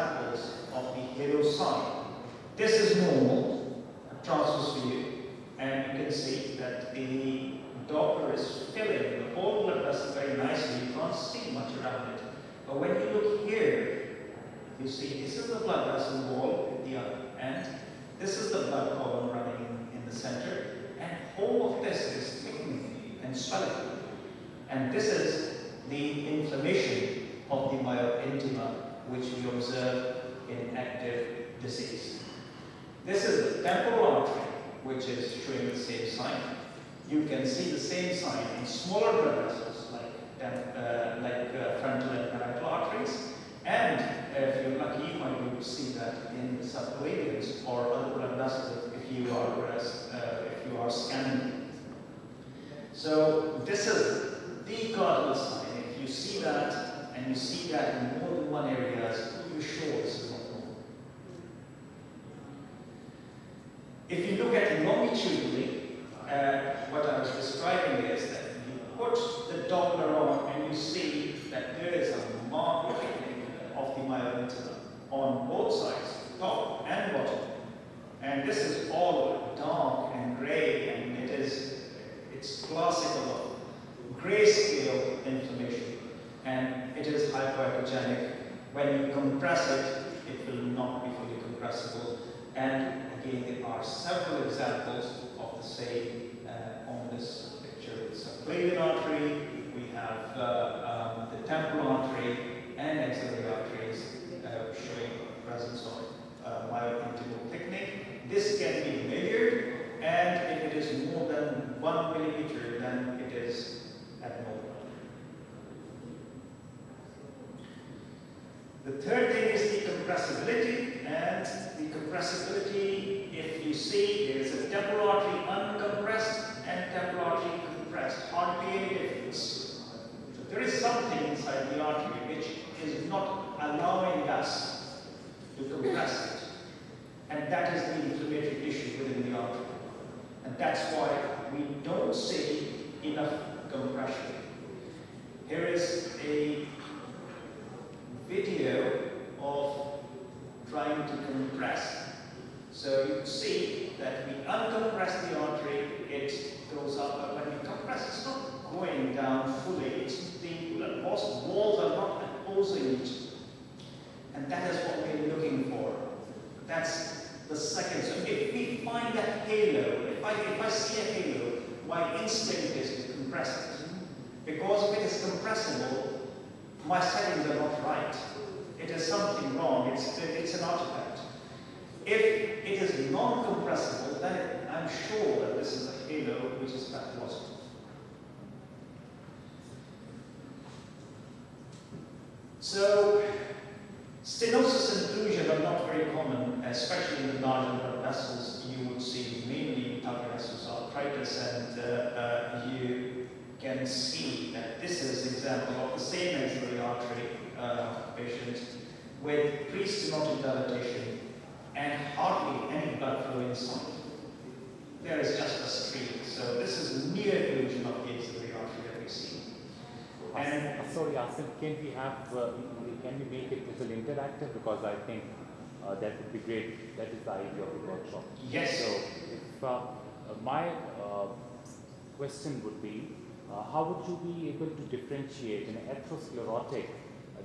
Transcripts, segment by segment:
examples of the halo sign. This is normal, transverse view, and you can see that the Doppler is filling the whole blood vessel very nicely. You can't see much around it. But when you look here, you see this is the blood vessel wall at the other end. This is the blood column running in the center. And all of this is thickening and swelling. And this is the inflammation of the myointima, which we observe in active disease. This is the temporal artery, which is showing the same sign. You can see the same sign in smaller blood vessels like frontal and parietal arteries. And if you're lucky, you might be able to see that in subclavians or other blood vessels if you are scanning. So this is the cardinal sign. If you see that, and you see that in more than one area, you're sure this is not normal. If you look at longitudinally, what I was describing is that you put the Doppler on and you see that there is a marked thickening of the myointima on both sides, top and bottom. And this is all dark and gray, and it's classical of grayscale inflammation, and it is hypoechogenic. When you compress it, it will not be fully compressible. And again, there are several examples of the same on this picture. With subclavian artery, we have the temporal artery and axillary arteries showing presence of myointimal thickening. This can be measured, and if it is more than 1 millimeter, then it is abnormal. The third thing is the compressibility, and the compressibility, if you see, there is a temporal artery uncompressed and temporal artery compressed, hardly any difference. So there is something inside the artery which is not allowing us to compress it, and that is the inflammatory tissue within the artery. And that's why we don't see enough compression. Here is a video of trying to compress. So you can see that we uncompress the artery, it goes up, but when we compress, it's not going down fully. It's the walls are not opposing each other. And that is what we're looking for. That's the second. So if we find that halo, if I see a halo, my instinct is to compress it. Because if it is compressible, my settings are not right. It is something wrong. It's an artifact. If it is non-compressible, then I'm sure that this is a halo which is pathological. So, stenosis and occlusion are not very common, especially in the larger blood vessels. You would see mainly tuberculosis arthritis, and you can see that this is an example of the same axillary artery patient with pre-stenotic dilatation and hardly any blood flow inside. There is just a streak. So this is near occlusion of the axillary artery that we see. And sorry, Asim, can we make it a little interactive, because I think that would be great. That is the idea of the workshop. Yes. So, if my question would be, how would you be able to differentiate an atherosclerotic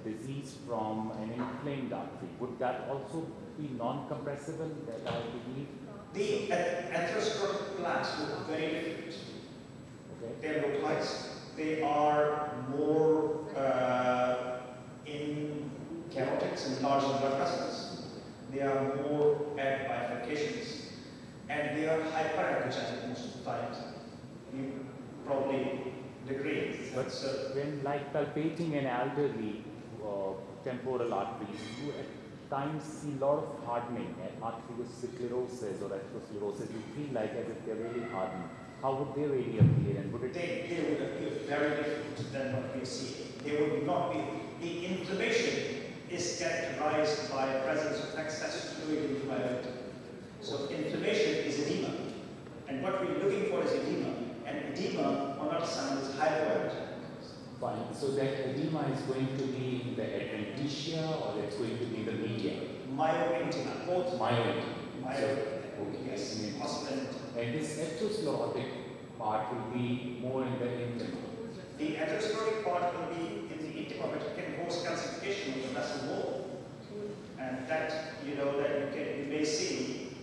disease from an inflamed artery? Would that also be non-compressible, that I believe? The atherosclerotic plaques look very different. Okay. They're localized. They are more in carotids and larger blood vessels. They are more at bifurcations. And they are hyperechogenic most of the time. You probably agree. But when palpating an elderly temporal arteries, you at times see a lot of hardening, arteriosclerosis or atherosclerosis. You feel like as if they're really hardened. How would they really appear, and would it? They would appear very different than what we see. They would not be. The inflammation is characterized by presence of excess fluid in the myointima. So inflammation is edema, and what we're looking for is edema. And edema on our side is hypoechogenic. Fine. So that edema is going to be in the adventitia, or it's going to be in the media? myointima, both Myoid. yes, Okay. muscle And this atherosclerotic part will be more in the intima. the atherosclerotic part will be in the intima, but it can cause calcification of the vessel wall. And that, you may see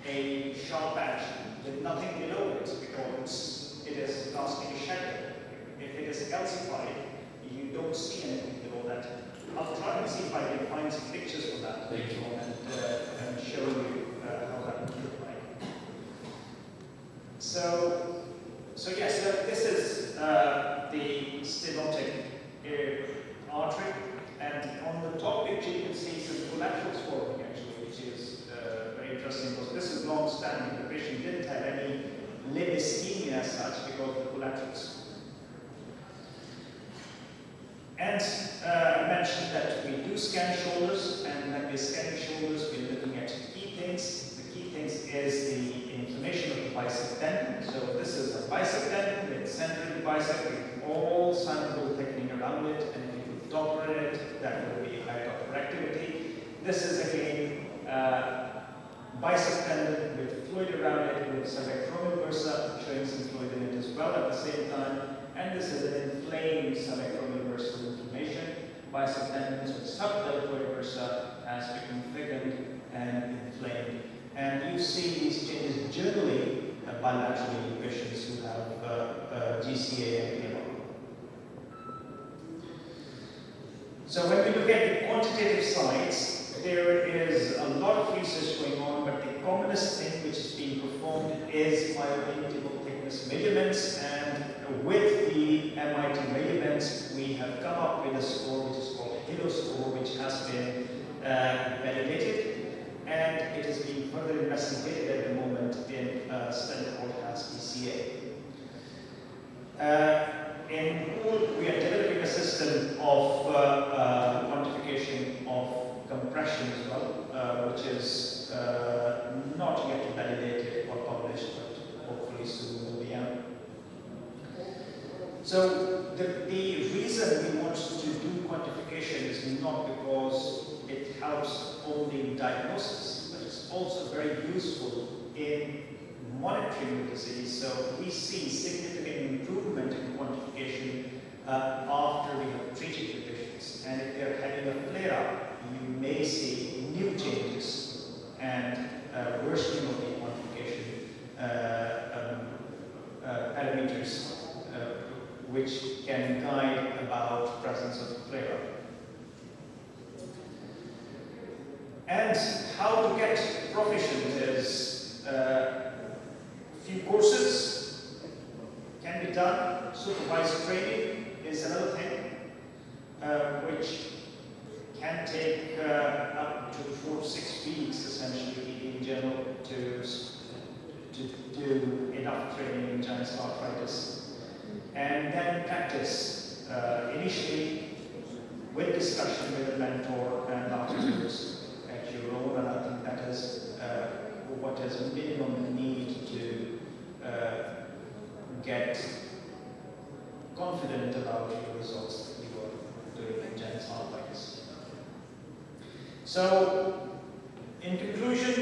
a sharp patch with nothing below it because it is casting a shadow. If it is calcified, you don't see anything below that. I'll try and see if I can find some pictures for that later on and show you how that would look like. So yes, this is the stenotic artery, and on the top picture you can see some collaterals forming actually, which is very interesting because this is long-standing. The patient didn't have any limb ischemia as such because of the collaterals. And I mentioned that we do scan shoulders, and when we're scanning shoulders, we're looking at key things. The key things is the inflammation of the bicep tendon. So this is a bicep tendon with center of the bicep with all synovial thickening around it, and if you put Doppler in it, that will be high Doppler activity. This is again bicep tendon with fluid around it, with subacromial bursa showing some fluid in it as well at the same time. And this is an inflamed subacromial bursal inflammation. Bicep tendons with subdeltoid bursa has become thickened and inflamed. And you see these changes generally bilaterally in patients who have GCA and PMO. So when we look at the quantitative sides, there is a lot of research going on, but the commonest thing which is being performed is myointimal thickness measurements, and with the MIT measurements, we have come up with a score which is called HILO score, which has been validated, and it is being further investigated at the moment in a study called HAS-DCA. In Pool, we are developing a system of quantification of compression as well, which is not yet validated or published, but hopefully soon will be out. So the reason we want to do quantification is not because it helps only in diagnosis, but it's also very useful in monitoring the disease. So we see significant improvement in quantification after we have treated the patients. And if they're having a flare-up, you may see new changes and worsening of the quantification parameters, which can guide about presence of flare-up. And how to get proficient is few courses can be done. Supervised training is another thing, which can take up to 4 to 6 weeks, essentially, in general, to do enough training in giant arthritis. And then practice, initially with discussion with a mentor and afterwards at your own, and I think that is what is a minimum need to get confident about your results that you are doing in giant arthritis. So, in conclusion,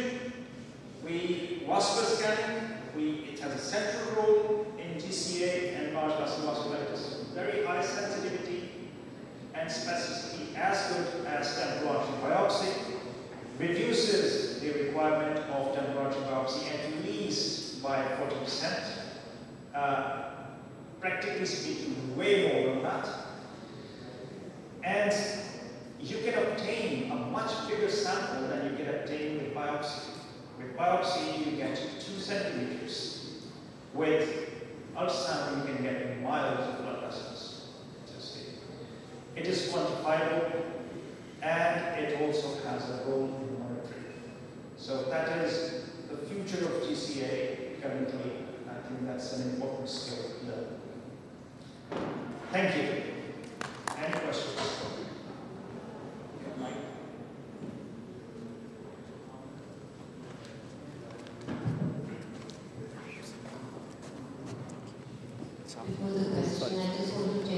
vascular scanning, it has a central role in GCA and large vessel vasculitis. Very high sensitivity and specificity as good as temporal artery biopsy. Reduces the requirement of temporal artery biopsy at least by 40%. Practically speaking, way more than that. And you can obtain a much bigger sample than you can obtain with biopsy. With biopsy, you get 2 centimeters. With ultrasound, you can get miles of blood vessels. It is quantifiable, and it also has a role in monitoring. So that is the future of GCA currently. I think that's an important skill to learn. Thank you. Any questions? Before the question, I just want to check